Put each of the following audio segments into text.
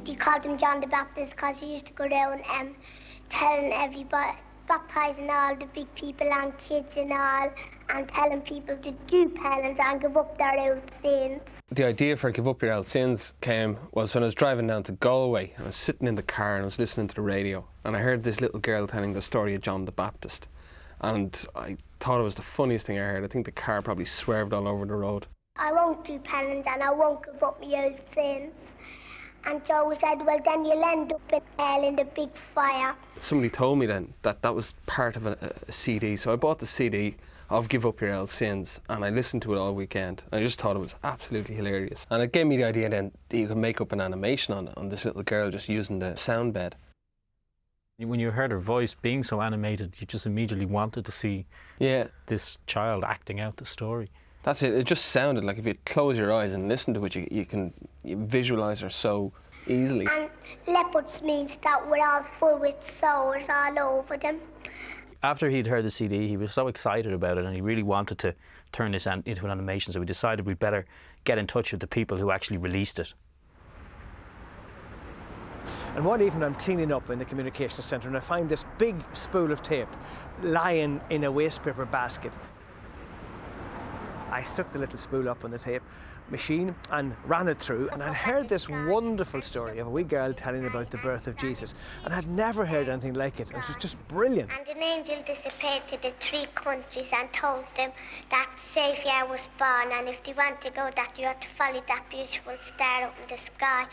He called him John the Baptist because he used to go around telling everybody, baptising all the big people and kids and all, and telling people to do penance and give up their old sins. The idea for Give Up Your Old Sins was when I was driving down to Galway. I was sitting in the car and I was listening to the radio, and I heard this little girl telling the story of John the Baptist, and I thought it was the funniest thing I heard. I think the car probably swerved all over the road. I won't do penance and I won't give up my old sins. And Joe said, well, then you'll end up in hell in the big fire. Somebody told me then that that was part of a CD, so I bought the CD of Give Up Your Old Sins and I listened to it all weekend. I just thought it was absolutely hilarious. And it gave me the idea then that you could make up an animation on this little girl just using the sound bed. When you heard her voice being so animated, you just immediately wanted to see this child acting out the story. That's it. It just sounded like if you close your eyes and listen to it, you can visualise her so easily. And leopards means that we're all full with sores all over them. After he'd heard the CD, he was so excited about it and he really wanted to turn this into an animation, so we decided we'd better get in touch with the people who actually released it. And one evening I'm cleaning up in the communications centre and I find this big spool of tape lying in a waste paper basket. I stuck the little spool up on the tape machine and ran it through, and I'd heard this wonderful story of a wee girl telling about the birth of Jesus, and I'd never heard anything like it. It was just brilliant. And an angel disappeared to the 3 countries and told them that Saviour was born, and if they want to go, that you have to follow that beautiful star up in the sky.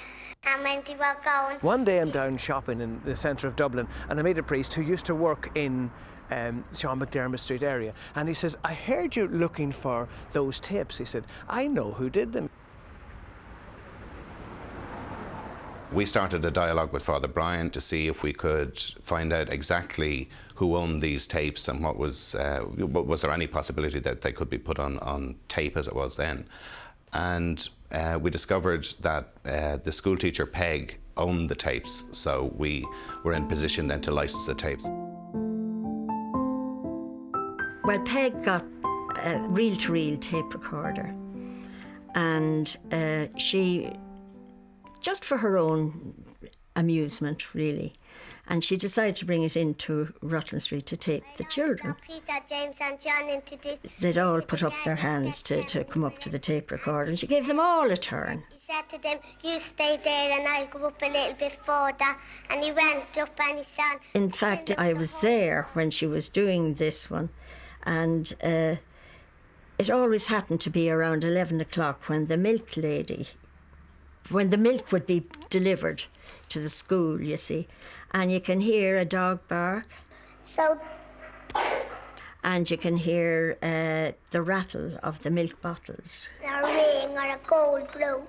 And when they were going... One day I'm down shopping in the centre of Dublin, and I meet a priest who used to work in Sean McDermott Street area, and he says, I heard you looking for those tapes. He said, I know who did them. We started a dialogue with Father Brian to see if we could find out exactly who owned these was there any possibility that they could be put on tape as it was then. And we discovered that the school teacher Peig owned the tapes, so we were in position then to license the tapes. Well, Peig got a reel-to-reel tape recorder, and she, just for her own amusement really, and she decided to bring it into Rutland Street to tape the children. Peter, James and John into this. They'd all put up their hands to come up to the tape recorder, and she gave them all a turn. He said to them, you stay there and I'll go up a little bit further, and he went up and he said... In fact, I was there when she was doing this one, and it always happened to be around 11 o'clock when the milk would be delivered to the school, you see, and you can hear a dog bark. So... And you can hear the rattle of the milk bottles. A ring or a gold brooch.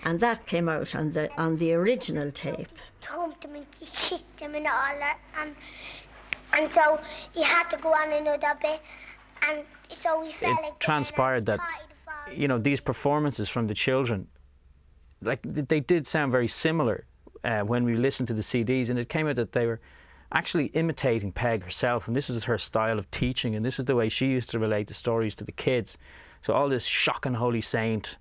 And that came out on the original tape. Thumped him and kicked him and all that, and so he had to go on another bit, and so we felt like... It transpired that, you know, these performances from the children, like, they did sound very similar when we listened to the CDs, and it came out that they were actually imitating Peig herself, and this is her style of teaching, and this is the way she used to relate the stories to the kids. So all this shocking holy saint,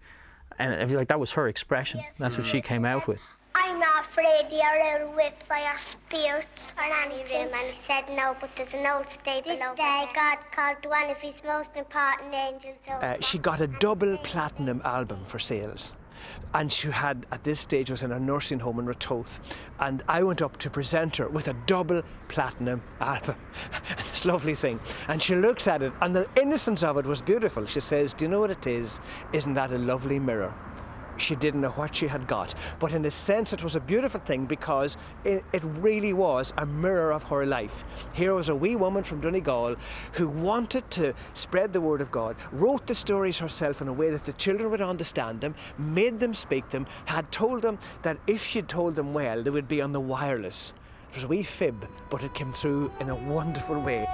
and I feel like that was her expression. That's what she came out with. I'm not afraid of your little whips or your spirits or anything. And he said no, but there's an old stable over there. God called one of his most important angels over. She got a double platinum album for sales. And she had, at this stage, was in a nursing home in Ratoath. And I went up to present her with a double platinum album. This lovely thing. And she looks at it, and the innocence of it was beautiful. She says, do you know what it is? Isn't that a lovely mirror? She didn't know what she had got, but in a sense it was a beautiful thing because it really was a mirror of her life. Here was a wee woman from Donegal who wanted to spread the word of God, wrote the stories herself in a way that the children would understand them, made them speak them, had told them that if she'd told them well, they would be on the wireless. It was a wee fib, but it came through in a wonderful way.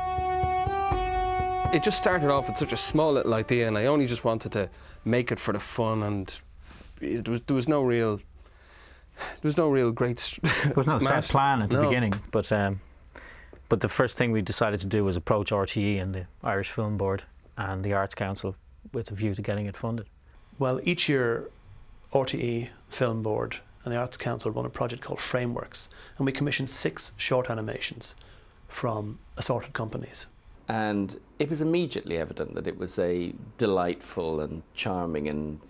It just started off with such a small little idea, and I only just wanted to make it for the fun, and there was no real great... There was no set plan at the beginning, but the first thing we decided to do was approach RTE and the Irish Film Board and the Arts Council with a view to getting it funded. Well, each year RTE Film Board and the Arts Council run a project called Frameworks, and we commissioned 6 short animations from assorted companies. And it was immediately evident that it was a delightful and charming and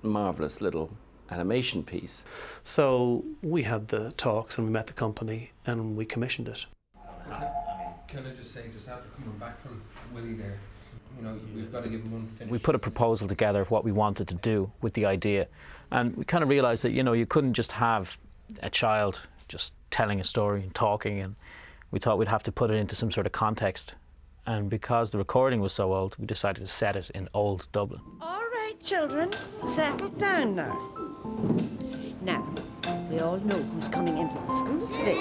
marvellous little animation piece. So we had the talks and we met the company and we commissioned it. Can I just say, just after coming back from Willie there, you know, we've got to give him one finish. We put a proposal together of what we wanted to do with the idea, and we kind of realised that, you know, you couldn't just have a child just telling a story and talking, and we thought we'd have to put it into some sort of context. And because the recording was so old, we decided to set it in old Dublin. All right, children, settle down now. Now, we all know who's coming into the school today.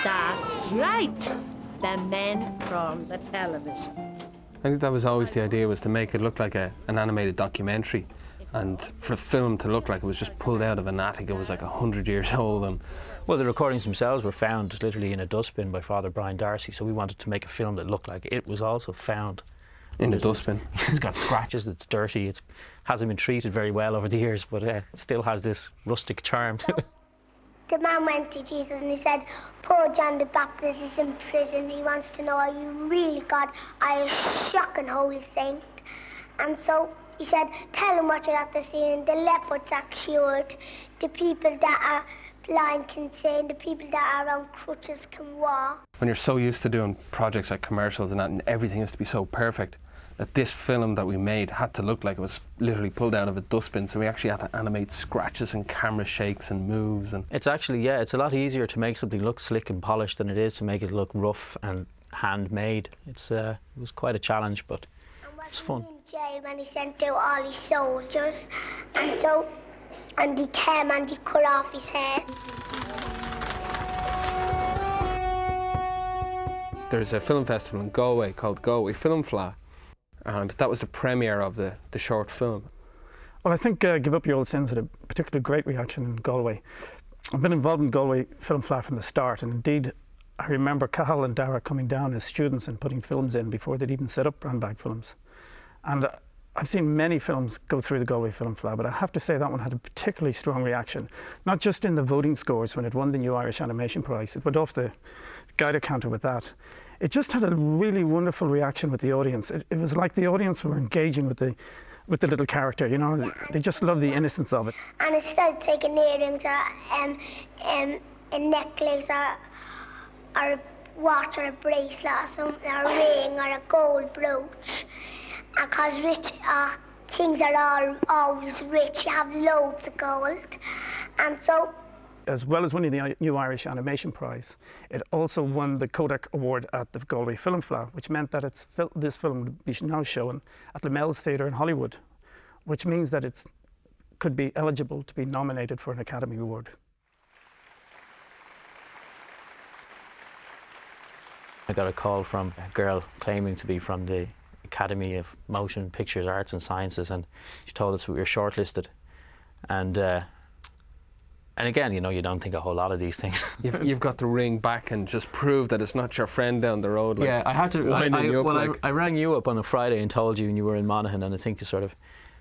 That's right, the men from the television. I think that was always the idea, was to make it look like an animated documentary, and for film to look like it was just pulled out of an attic. It was like 100 years old. And well, the recordings themselves were found literally in a dustbin by Father Brian Darcy, so we wanted to make a film that looked like it was also found in the dustbin. It's got scratches, it's dirty, it hasn't been treated very well over the years, but it still has this rustic charm to it. The man went to Jesus and he said, poor John the Baptist is in prison. He wants to know, are you really God? Are you a shocking holy saint? And so he said, tell him what you're after seeing. The leopards are cured. The people that are blind can see, and the people that are on crutches can walk. When you're so used to doing projects like commercials and that, and everything has to be so perfect, that this film that we made had to look like it was literally pulled out of a dustbin, so we actually had to animate scratches and camera shakes and moves. And it's actually, yeah, it's a lot easier to make something look slick and polished than it is to make it look rough and handmade. It was quite a challenge, but it was fun. In jail when he sent out all his soldiers, and he came and he cut off his head. There's a film festival in Galway called Galway Film Fleadh, and that was the premiere of the short film. Well, I think Give Up Your Old Sins had a particularly great reaction in Galway. I've been involved in Galway Film Fleadh from the start, and indeed I remember Cathal and Darragh coming down as students and putting films in before they'd even set up brown bag films. And I've seen many films go through the Galway Film Fleadh, but I have to say that one had a particularly strong reaction, not just in the voting scores when it won the New Irish Animation Prize. It went off the Geiger counter with that. It just had a really wonderful reaction with the audience. It was like the audience were engaging with the little character, you know. They just loved the innocence of it. And instead of taking earrings or a necklace or a watch or a bracelet or something, or a ring or a gold brooch, because rich kings are always rich, you have loads of gold. And so, as well as winning the New Irish Animation Prize, it also won the Kodak Award at the Galway Film Fleadh, which meant that this film would be now shown at the Mel's Theatre in Hollywood, which means that it could be eligible to be nominated for an Academy Award. I got a call from a girl claiming to be from the Academy of Motion Pictures Arts and Sciences, and she told us we were shortlisted. And again, you know, you don't think a whole lot of these things. You've got to ring back and just prove that it's not your friend down the road. Like, yeah, I had to. I rang you up on a Friday and told you, and you were in Monaghan, and I think you sort of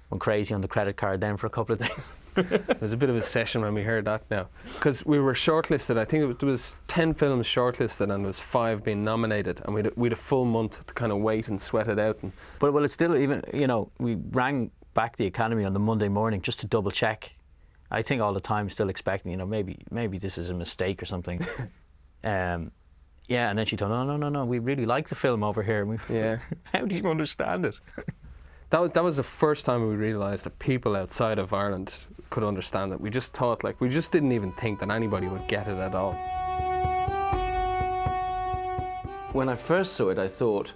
went crazy on the credit card then for a couple of days. It was a bit of a session when we heard that now, because we were shortlisted. I think there was 10 films shortlisted, and there was 5 being nominated, and we'd a full month to kind of wait and sweat it out. But well, it's still, even, you know, we rang back the Academy on the Monday morning just to double check. I think all the time still expecting, you know, maybe this is a mistake or something. Yeah, and then she told, no, we really like the film over here. Yeah. How do you understand it? That was the first time we realised that people outside of Ireland could understand it. We just thought, like, we just didn't even think that anybody would get it at all. When I first saw it, I thought,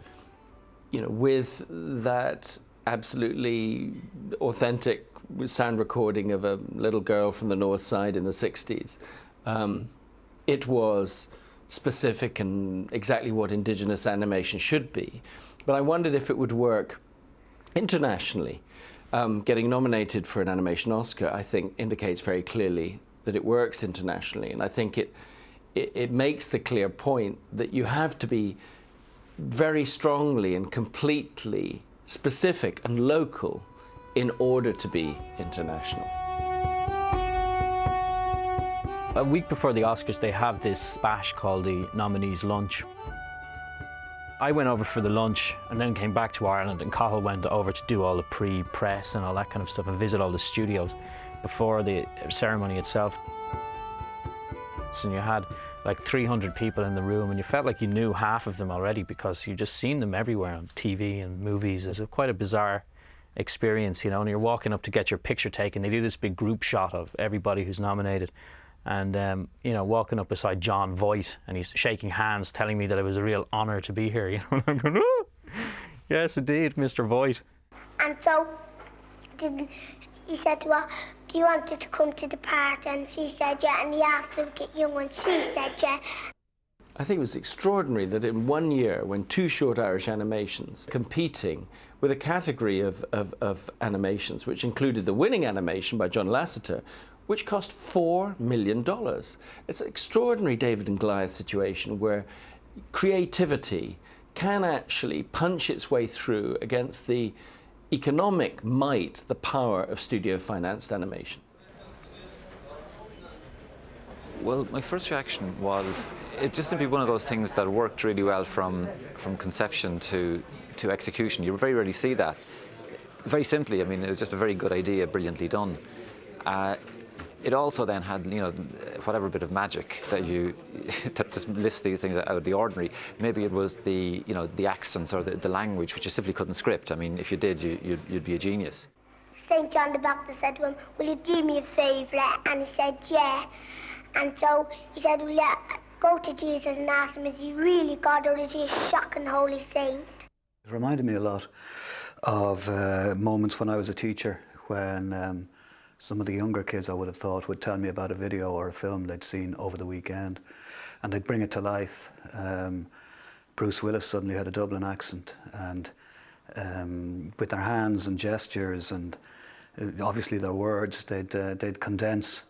you know, with that absolutely authentic sound recording of a little girl from the North Side in the 60s, it was specific and exactly what Indigenous animation should be. But I wondered if it would work internationally. Getting nominated for an animation Oscar, I think, indicates very clearly that it works internationally, and I think it makes the clear point that you have to be very strongly and completely specific and local in order to be international. A week before the Oscars, they have this bash called the Nominees' Lunch. I went over for the lunch and then came back to Ireland, and Cathal went over to do all the pre-press and all that kind of stuff and visit all the studios before the ceremony itself. And you had like 300 people in the room, and you felt like you knew half of them already because you'd just seen them everywhere on TV and movies. It was quite a bizarre experience, you know, and you're walking up to get your picture taken. They do this big group shot of everybody who's nominated. And, you know, walking up beside John Voight, and he's shaking hands, telling me that it was a real honour to be here. You know, and I'm going, oh, yes, indeed, Mr. Voight. And so he said to her, do you want her to come to the party? And she said, yeah. And he asked her to get young, and she said, yeah. I think it was extraordinary that in 1 year, when 2 short Irish animations competing with a category of animations, which included the winning animation by John Lasseter, which cost $4 million. It's an extraordinary David and Goliath situation where creativity can actually punch its way through against the economic might, the power of studio-financed animation. Well, my first reaction was it just simply one of those things that worked really well from conception to execution. You very rarely see that. Very simply, I mean, it was just a very good idea, brilliantly done. It also then had, you know, whatever bit of magic that that just lifts these things out of the ordinary. Maybe it was the, you know, the accents or the language, which you simply couldn't script. I mean, if you did, you'd be a genius. St. John the Baptist said to him, will you do me a favour? And he said, yeah. And so he said, will you go to Jesus and ask him, is he really God or is he a shocking holy saint? It reminded me a lot of moments when I was a teacher, when some of the younger kids, I would have thought, would tell me about a video or a film they'd seen over the weekend, and they'd bring it to life. Bruce Willis suddenly had a Dublin accent, and with their hands and gestures and obviously their words, they'd condense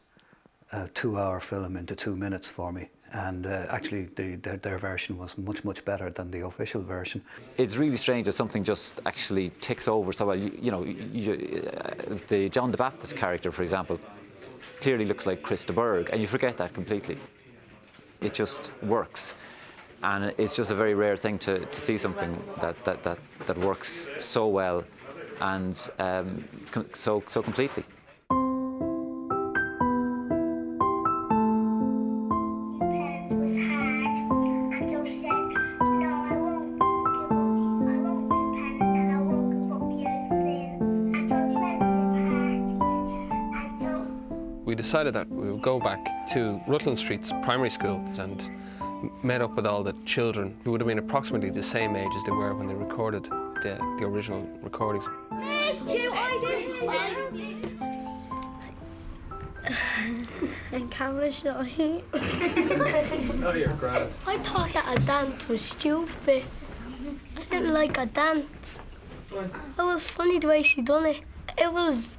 a 2-hour film into 2 minutes for me. And actually, their version was much, much better than the official version. It's really strange that something just actually ticks over so well. You know, the John the Baptist character, for example, clearly looks like Chris de Burgh, and you forget that completely. It just works. And it's just a very rare thing to see something that works so well and so completely. We decided that we would go back to Rutland Street's primary school and met up with all the children who would have been approximately the same age as they were when they recorded the original recordings. And camera shy. Oh, you're grand. I thought that a dance was stupid. I didn't like a dance. It was funny the way she done it. It was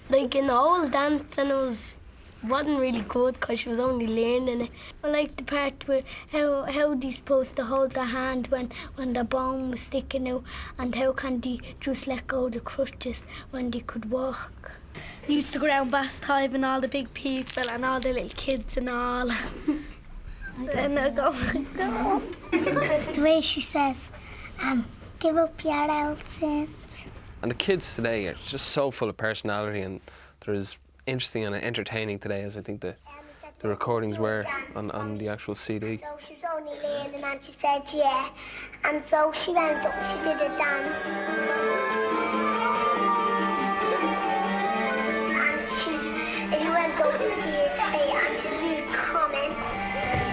like an old dance, and it wasn't really good because she was only learning it. I liked the part where how they supposed to hold the hand when the bone was sticking out, and how can they just let go of the crutches when they could walk. They used to go around bath time and all the big people and all the little kids and all. And I go. The way she says, give up Yer Aul sins. And the kids today are just so full of personality, and they're as interesting and entertaining today as I think the recordings were on the actual CD. So she was only learning, and she said yeah. And so she went up and she did a dance. And she went over to see it today, and she's really coming.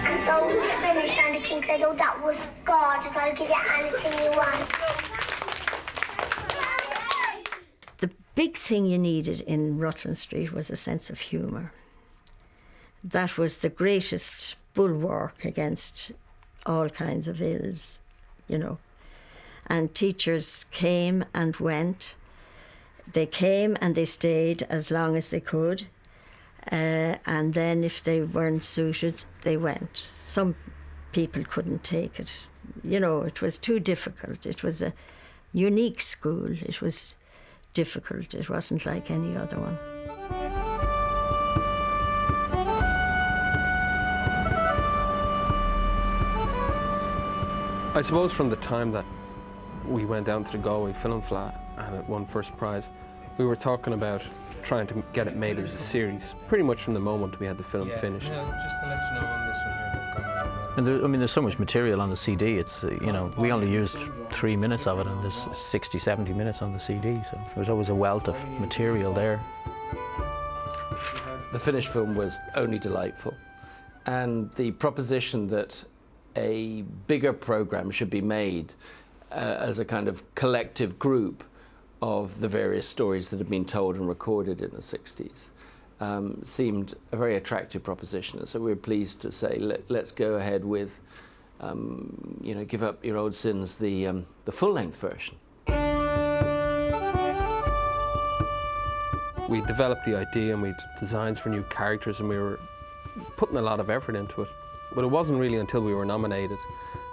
And so she finished, and the king said, oh, that was gorgeous, I'll give you anything you want. The big thing you needed in Rutland Street was a sense of humour. That was the greatest bulwark against all kinds of ills, you know. And teachers came and went. They came and they stayed as long as they could. And then if they weren't suited, they went. Some people couldn't take it. You know, it was too difficult. It was a unique school. It was difficult. It wasn't like any other one. I suppose from the time that we went down to the Galway Film Flat and it won first prize, we were talking about trying to get it made as a series, pretty much from the moment we had the film finished. Yeah, just to let you know on this one here. And there, I mean, there's so much material on the CD. It's, you know, we only used 3 minutes of it, and there's 60, 70 minutes on the CD, so there's always a wealth of material there. The finished film was only delightful, and the proposition that a bigger program should be made as a kind of collective group of the various stories that had been told and recorded in the 60s seemed a very attractive proposition. And so we were pleased to say, let's go ahead with, you know, Give Up Your Old Sins, the full-length version. We developed the idea and we had designs for new characters and we were putting a lot of effort into it. But it wasn't really until we were nominated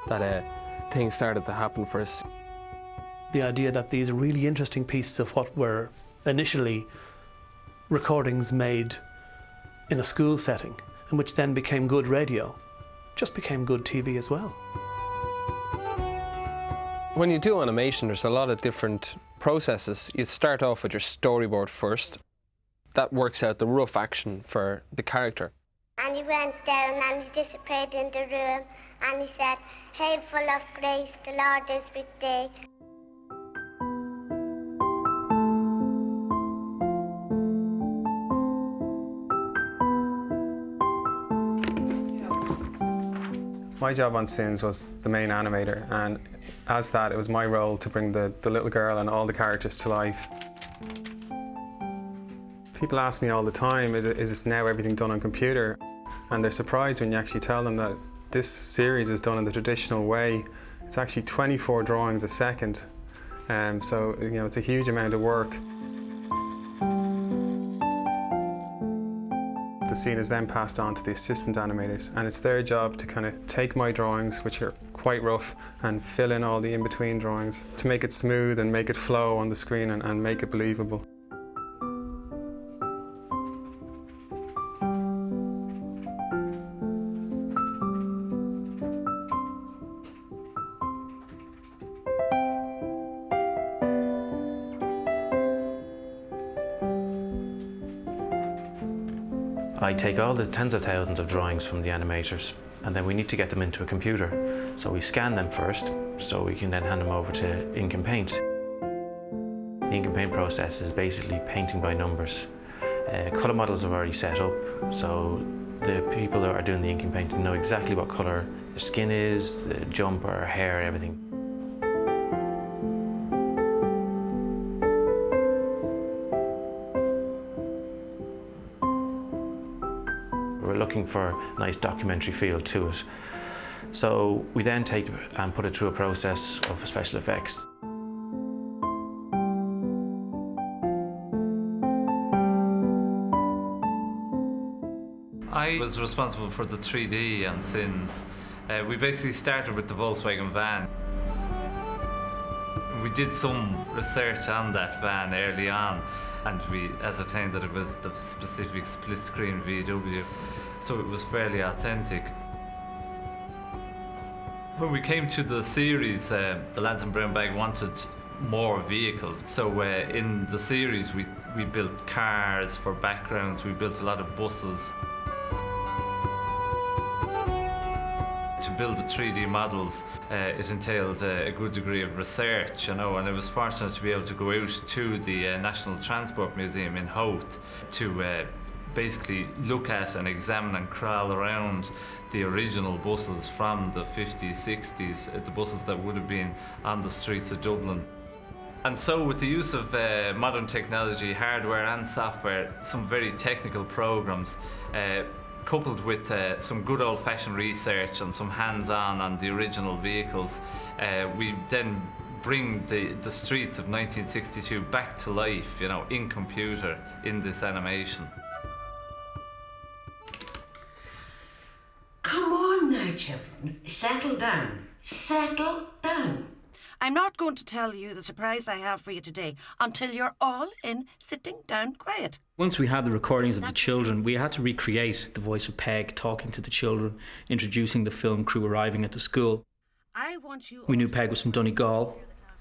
that things started to happen for us. The idea that these really interesting pieces of what were initially recordings made in a school setting, and which then became good radio, just became good TV as well. When you do animation, there's a lot of different processes. You start off with your storyboard first. That works out the rough action for the character. And he went down and he disappeared in the room and he said, "Hail full of grace, the Lord is with thee." My job on Sins was the main animator, and as that, it was my role to bring the little girl and all the characters to life. People ask me all the time, is now everything done on computer? And they're surprised when you actually tell them that this series is done in the traditional way. It's actually 24 drawings a second, so you know, it's a huge amount of work. The scene is then passed on to the assistant animators, and it's their job to kind of take my drawings, which are quite rough, and fill in all the in-between drawings to make it smooth and make it flow on the screen and make it believable. I take all the tens of thousands of drawings from the animators, and then we need to get them into a computer. So we scan them first, so we can then hand them over to ink and paint. The ink and paint process is basically painting by numbers. Colour models are already set up, so the people that are doing the ink and painting know exactly what colour their skin is, the jumper, hair, everything. We're looking for a nice documentary feel to it. So we then take and put it through a process of special effects. I was responsible for the 3D on Sins. We basically started with the Volkswagen van. We did some research on that van early on, and we ascertained that it was the specific split-screen VW, so it was fairly authentic. When we came to the series, the lads in Brown Bag wanted more vehicles, so in the series we built cars for backgrounds, we built a lot of buses. To build the 3D models, it entailed a good degree of research, you know, and I was fortunate to be able to go out to the National Transport Museum in Howth to basically look at and examine and crawl around the original buses from the 50s, 60s, the buses that would have been on the streets of Dublin. And so with the use of modern technology, hardware and software, some very technical programs, coupled with some good old-fashioned research and some hands-on on the original vehicles, we then bring the streets of 1962 back to life, you know, in computer, in this animation. Come on now, children. Settle down. Settle down. I'm not going to tell you the surprise I have for you today until you're all in sitting down quiet. Once we had the recordings of the children, we had to recreate the voice of Peig talking to the children, introducing the film crew arriving at the school. I want you. We knew Peig was from Donegal,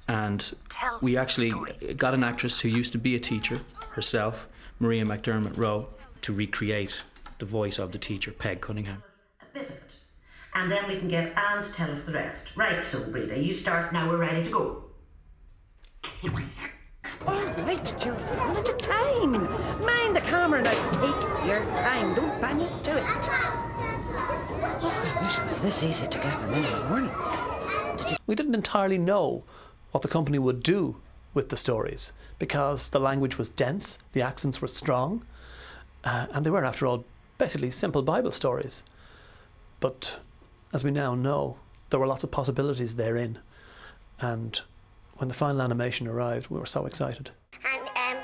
and we actually got an actress who used to be a teacher herself, Maria McDermott Rowe, to recreate the voice of the teacher, Peig Cunningham. A bit of it. And then we can get Anne to tell us the rest. Right, so Breda, you start now, we're ready to go. All right, children, one at a time. Mind the camera now. Take your time. Don't bang into it. Oh, I wish it was this easy to get them in the morning. We didn't entirely know what the company would do with the stories because the language was dense, the accents were strong, and they were, after all, basically simple Bible stories. But as we now know, there were lots of possibilities therein, and when the final animation arrived, we were so excited. And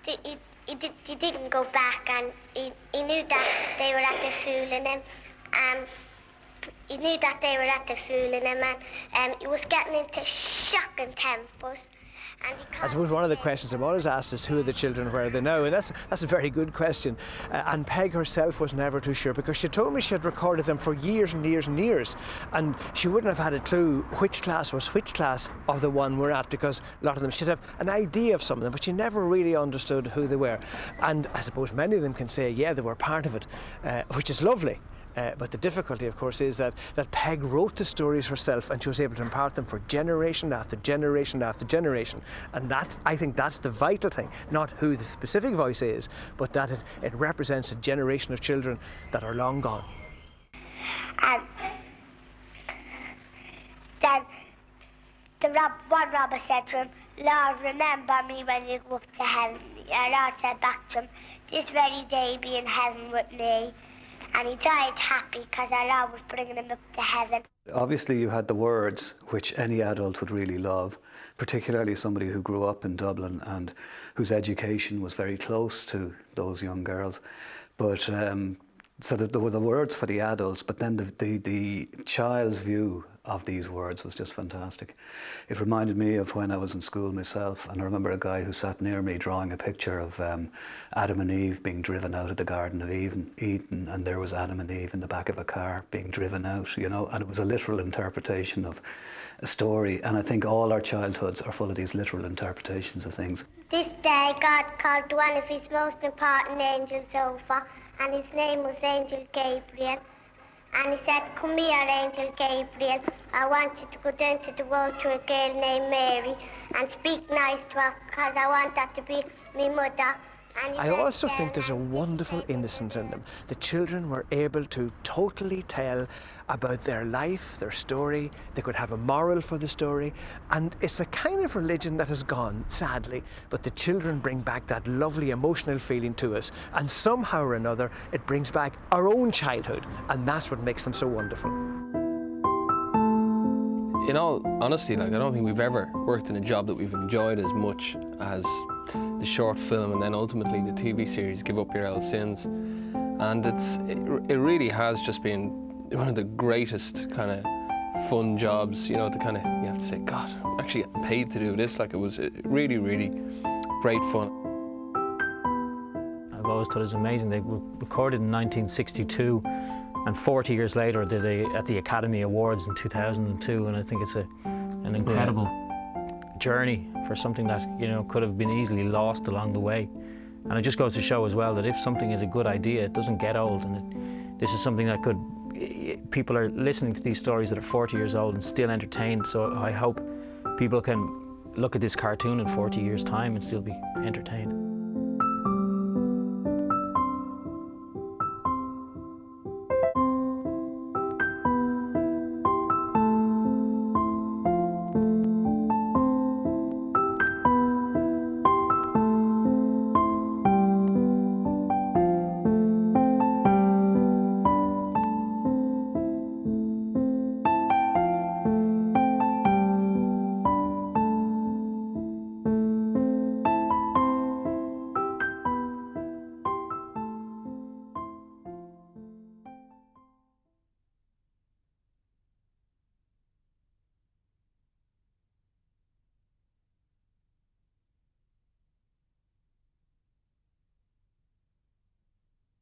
he didn't go back, and he knew that they were after fooling him. He knew that they were after fooling him, and he was getting into shocking tempers. I suppose one of the questions I'm always asked is who are the children, where are they now? And that's a very good question. And Peig herself was never too sure, because she told me she had recorded them for years and years and years, and she wouldn't have had a clue which class was which class of the one we're at, because a lot of them, she'd have an idea of some of them, but she never really understood who they were. And I suppose many of them can say, yeah, they were part of it, which is lovely. But the difficulty, of course, is that Peig wrote the stories herself, and she was able to impart them for generation after generation after generation. And I think that's the vital thing, not who the specific voice is, but that it represents a generation of children that are long gone. Then what Robert said to him, Lord, remember me when you go up to heaven. And Lord said back to him, this very day be in heaven with me. And he died happy because our Lord was bringing him up to heaven. Obviously you had the words, which any adult would really love, particularly somebody who grew up in Dublin and whose education was very close to those young girls. But so that there were the words for the adults, but then the child's view of these words was just fantastic. It reminded me of when I was in school myself, and I remember a guy who sat near me drawing a picture of Adam and Eve being driven out of the Garden of Eden, and there was Adam and Eve in the back of a car being driven out, you know, and it was a literal interpretation of a story, and I think all our childhoods are full of these literal interpretations of things. This day God called one of his most important angels over, and his name was Angel Gabriel. And he said, come here, Angel Gabriel, I want you to go down to the world to a girl named Mary and speak nice to her, because I want her to be my mother. I also think there's a wonderful innocence in them. The children were able to totally tell about their life, their story. They could have a moral for the story. And it's a kind of religion that has gone, sadly, but the children bring back that lovely emotional feeling to us. And somehow or another, it brings back our own childhood. And that's what makes them so wonderful. In all honesty, I don't think we've ever worked in a job that we've enjoyed as much as the short film and then ultimately the TV series Give Up Yer Aul Sins. And it really has just been one of the greatest kind of fun jobs, you know, you have to say, God, I'm actually getting paid to do this. It was really, really great fun. I've always thought it was amazing. They were recorded in 1962, and 40 years later they're at the Academy Awards in 2002, and I think it's an incredible journey for something that, you know, could have been easily lost along the way. And it just goes to show as well that if something is a good idea, it doesn't get old, and this is something that people are listening to these stories that are 40 years old and still entertained. So I hope people can look at this cartoon in 40 years' time and still be entertained.